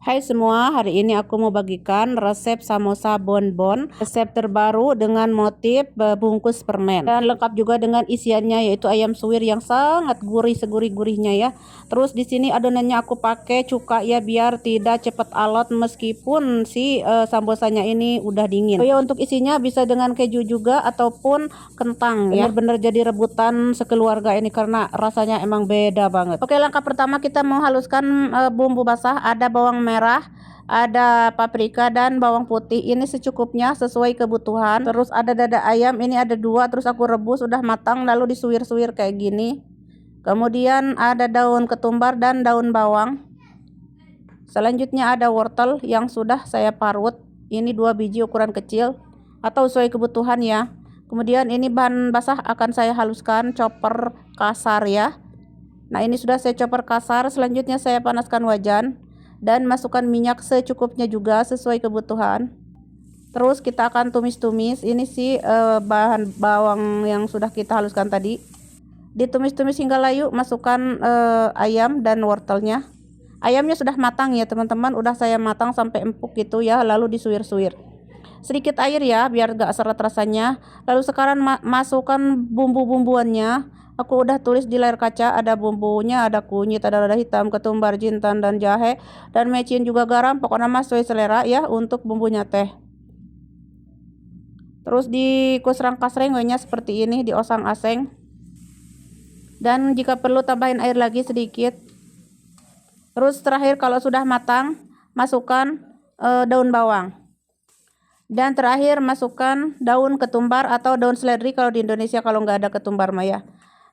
Hai semua, hari ini aku mau bagikan resep samosa bonbon, resep terbaru dengan motif bungkus permen dan lengkap juga dengan isiannya yaitu ayam suwir yang sangat gurih segurih-gurihnya ya. Terus di sini adonannya aku pakai cuka ya biar tidak cepat alot meskipun si sambosanya ini udah dingin. Oh ya, untuk isinya bisa dengan keju juga ataupun kentang ya. Bener-bener jadi rebutan sekeluarga ini karena rasanya emang beda banget. Oke, langkah pertama kita mau haluskan bumbu basah. Ada bawang merah, ada paprika dan bawang putih. Ini secukupnya sesuai kebutuhan. Terus ada dada ayam, ini ada 2, terus aku rebus udah matang lalu disuir-suir kayak gini. Kemudian ada daun ketumbar dan daun bawang. Selanjutnya ada wortel yang sudah saya parut. Ini 2 biji ukuran kecil atau sesuai kebutuhan ya. Kemudian ini bahan basah akan saya haluskan chopper kasar ya. Nah, ini sudah saya chopper kasar. Selanjutnya saya panaskan wajan dan masukkan minyak secukupnya juga sesuai kebutuhan. Terus kita akan tumis-tumis. Ini sih bahan bawang yang sudah kita haluskan tadi. Ditumis-tumis hingga layu. Masukkan ayam dan wortelnya. Ayamnya sudah matang ya teman-teman. Udah saya matang sampai empuk gitu ya. Lalu disuir-suir. Sedikit air ya biar gak seret rasanya. Lalu sekarang masukkan bumbu-bumbuannya. Aku udah tulis di layar kaca, ada bumbunya, ada kunyit, ada lada hitam, ketumbar, jintan, dan jahe, dan mecin juga garam. Pokoknya mas sesuai selera ya untuk bumbunya teh. Terus dikusrang-kasreng seperti ini, diosang-aseng. Dan jika perlu tambahin air lagi sedikit. Terus terakhir kalau sudah matang, masukkan daun bawang. Dan terakhir masukkan daun ketumbar atau daun seledri kalau di Indonesia, kalau nggak ada ketumbar mah ya.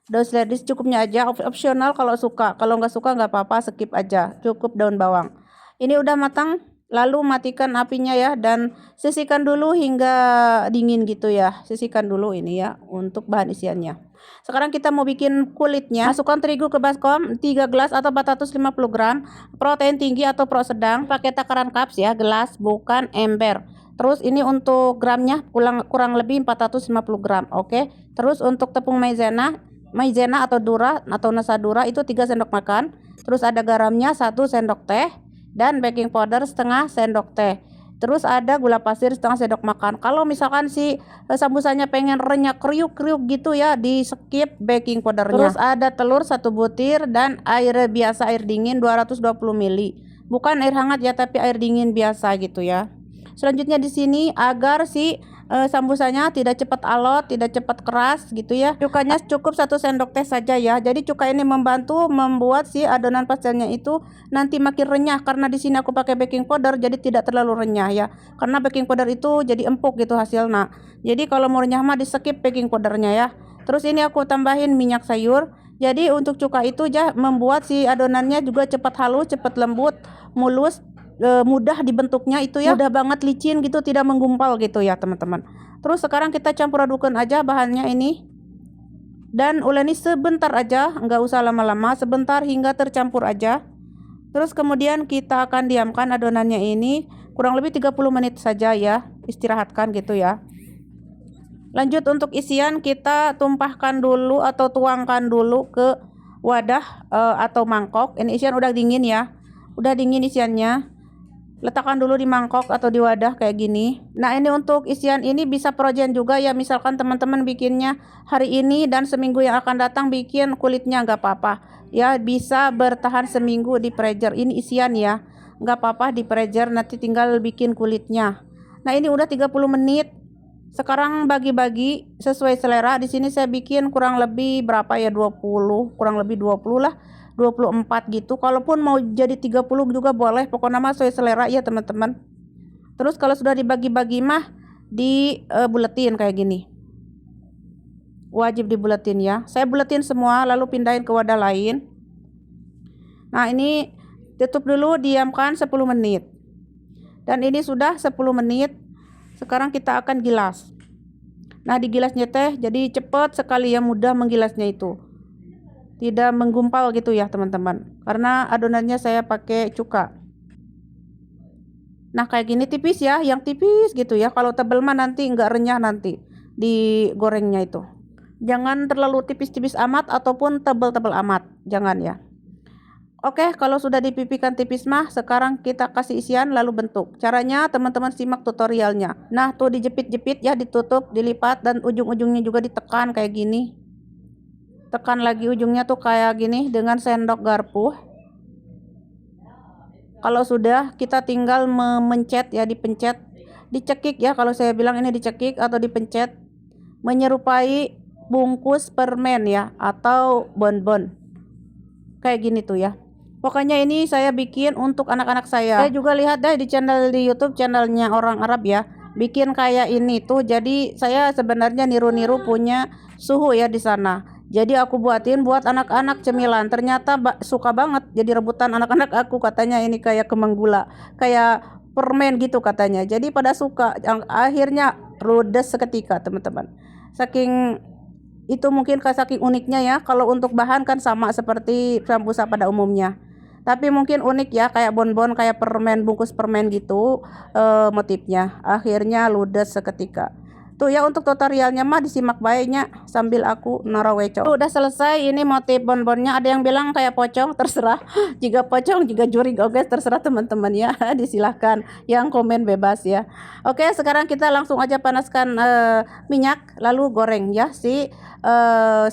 Daun seledri secukupnya aja, opsional kalau suka. Kalau nggak suka nggak apa-apa, skip aja. Cukup daun bawang. Ini udah matang, lalu matikan apinya ya dan sisihkan dulu hingga dingin gitu ya. Sisihkan dulu ini ya untuk bahan isiannya. Sekarang kita mau bikin kulitnya. Masukkan terigu ke baskom 3 gelas atau 450 gram. Protein tinggi atau pro sedang. Pakai takaran cups ya, gelas bukan ember. Terus ini untuk gramnya kurang lebih 450 gram. Oke. Terus untuk tepung maizena atau dura atau nasadura itu 3 sendok makan. Terus ada garamnya 1 sendok teh dan baking powder setengah sendok teh. Terus ada gula pasir setengah sendok makan. Kalau misalkan si sambusanya pengen renyah kriuk-kriuk gitu ya, di skip baking powdernya. Terus ada telur 1 butir dan air biasa, air dingin 220 ml. Bukan air hangat ya, tapi air dingin biasa gitu ya. Selanjutnya di sini agar si sambusanya tidak cepat alot, tidak cepat keras gitu ya. Cukanya cukup 1 sendok teh saja ya. Jadi cuka ini membantu membuat si adonan pastelnya itu nanti makin renyah, karena di sini aku pakai baking powder jadi tidak terlalu renyah ya. Karena baking powder itu jadi empuk gitu hasilnya. Jadi kalau mau renyah mah di skip baking powdernya ya. Terus ini aku tambahin minyak sayur. Jadi untuk cuka itu ya membuat si adonannya juga cepat halus, cepat lembut, mulus. Mudah dibentuknya itu ya, mudah banget licin gitu, tidak menggumpal gitu ya teman-teman. Terus sekarang kita campur adukan aja bahannya ini dan uleni sebentar aja, nggak usah lama-lama, sebentar hingga tercampur aja. Terus kemudian kita akan diamkan adonannya ini kurang lebih 30 menit saja ya, istirahatkan gitu ya. Lanjut untuk isian, kita tumpahkan dulu atau tuangkan dulu ke wadah atau mangkok. Ini isian udah dingin ya, udah dingin isiannya. Letakkan dulu di mangkok atau di wadah kayak gini. Nah, ini untuk isian ini bisa frozen juga ya. Misalkan teman-teman bikinnya hari ini dan seminggu yang akan datang bikin kulitnya nggak apa-apa. Ya, bisa bertahan seminggu di freezer. Ini isian ya. Nggak apa-apa di freezer, nanti tinggal bikin kulitnya. Nah, ini udah 30 menit. Sekarang bagi-bagi sesuai selera. Di sini saya bikin kurang lebih berapa ya, 20, kurang lebih 20 lah. 24 gitu. Kalaupun mau jadi 30 juga boleh, pokoknya mah sesuai selera ya teman-teman. Terus kalau sudah dibagi-bagi mah dibuletin kayak gini. Wajib dibuletin ya. Saya buletin semua lalu pindahin ke wadah lain. Nah, ini tutup dulu, diamkan 10 menit. Dan ini sudah 10 menit. Sekarang kita akan gilas. Nah, di gilasnya teh jadi cepat sekali ya, mudah menggilasnya itu. Tidak menggumpal gitu ya teman-teman, karena adonannya saya pakai cuka. Nah, kayak gini tipis ya, yang tipis gitu ya. Kalau tebel mah nanti nggak renyah nanti digorengnya itu. Jangan terlalu tipis-tipis amat ataupun tebel-tebel amat, jangan ya. Oke, kalau sudah dipipikan tipis mah, sekarang kita kasih isian lalu bentuk. Caranya teman-teman simak tutorialnya. Nah, tuh dijepit-jepit ya, ditutup, dilipat, dan ujung-ujungnya juga ditekan kayak gini. Tekan lagi ujungnya tuh kayak gini dengan sendok garpu. Kalau sudah, kita tinggal memencet ya, dipencet, dicekik ya, kalau saya bilang ini dicekik atau dipencet, menyerupai bungkus permen ya, atau bonbon. Kayak gini tuh ya. Pokoknya ini saya bikin untuk anak-anak saya. Saya juga lihat deh di channel di YouTube, channelnya orang Arab ya, bikin kayak ini tuh. Jadi saya sebenarnya niru-niru punya suhu ya di sana. Jadi aku buatin buat anak-anak cemilan. Ternyata suka banget. Jadi rebutan anak-anak aku, katanya ini kayak kembang gula, kayak permen gitu katanya. Jadi pada suka. Akhirnya ludes seketika teman-teman. Saking itu mungkin saking uniknya ya. Kalau untuk bahan kan sama seperti sambusa pada umumnya, tapi mungkin unik ya, kayak bonbon, kayak permen, bungkus permen gitu motifnya. Akhirnya ludes seketika. Tuh ya, untuk tutorialnya mah disimak baiknya sambil aku naruh weco. Udah selesai ini motif bonbonnya. Ada yang bilang kayak pocong, terserah. Jika pocong, jika jurig, oke, terserah teman-teman ya. Disilahkan, yang komen bebas ya. Oke, sekarang kita langsung aja panaskan minyak lalu goreng ya si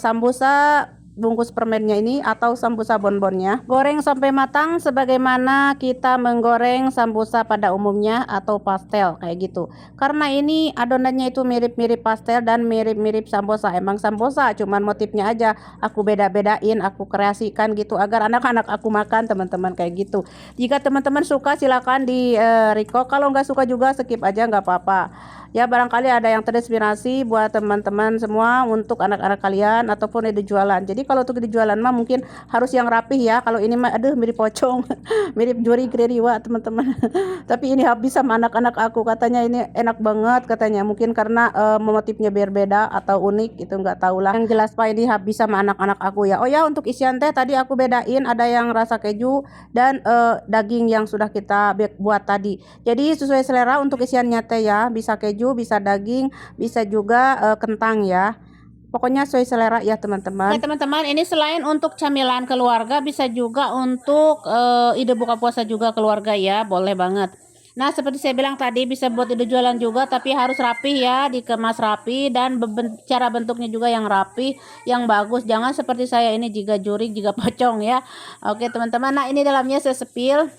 sambusa bungkus permennya ini atau sambusa bonbonnya. Goreng sampai matang sebagaimana kita menggoreng sambusa pada umumnya atau pastel kayak gitu. Karena ini adonannya itu mirip-mirip pastel dan mirip-mirip sambusa. Emang sambusa, cuman motifnya aja aku beda-bedain, aku kreasikan gitu agar anak-anak aku makan teman-teman, kayak gitu. Jika teman-teman suka silakan di record, kalau nggak suka juga skip aja, nggak apa-apa. Ya, barangkali ada yang terinspirasi buat teman-teman semua untuk anak-anak kalian ataupun ide jualan. Jadi kalau untuk ide jualan mah mungkin harus yang rapih ya. Kalau ini mah aduh mirip pocong, mirip juri kririwa teman-teman. Tapi ini habis sama anak-anak aku, katanya ini enak banget katanya. Mungkin karena motifnya berbeda atau unik, itu nggak tahu lah. Yang jelas Pak, ini habis sama anak-anak aku ya. Oh ya, untuk isian teh tadi aku bedain, ada yang rasa keju dan daging yang sudah kita buat tadi. Jadi sesuai selera untuk isiannya teh ya, bisa keju, bisa daging, bisa juga kentang ya. Pokoknya sesuai selera ya teman-teman. Oke teman-teman, ini selain untuk camilan keluarga, bisa juga untuk ide buka puasa juga keluarga ya, boleh banget. Nah, seperti saya bilang tadi, bisa buat ide jualan juga, tapi harus rapi ya, dikemas rapi, dan cara bentuknya juga yang rapi, yang bagus. Jangan seperti saya ini jika jurig, jika pocong ya. Oke teman-teman, nah ini dalamnya saya sepil.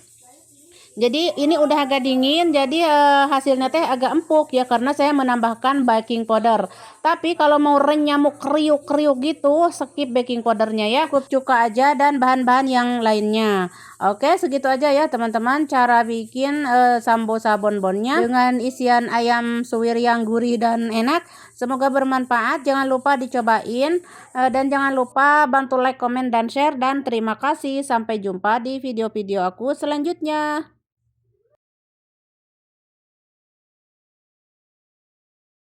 Jadi ini udah agak dingin, jadi hasilnya teh agak empuk ya, karena saya menambahkan baking powder. Tapi kalau mau renyah, mau kriuk-kriuk gitu, skip baking powdernya ya, cukup cuka aja dan bahan-bahan yang lainnya. Oke, segitu aja ya teman-teman cara bikin sambosa bonbonnya dengan isian ayam suwir yang gurih dan enak. Semoga bermanfaat, jangan lupa dicobain dan jangan lupa bantu like, komen, dan share. Dan terima kasih, sampai jumpa di video-video aku selanjutnya.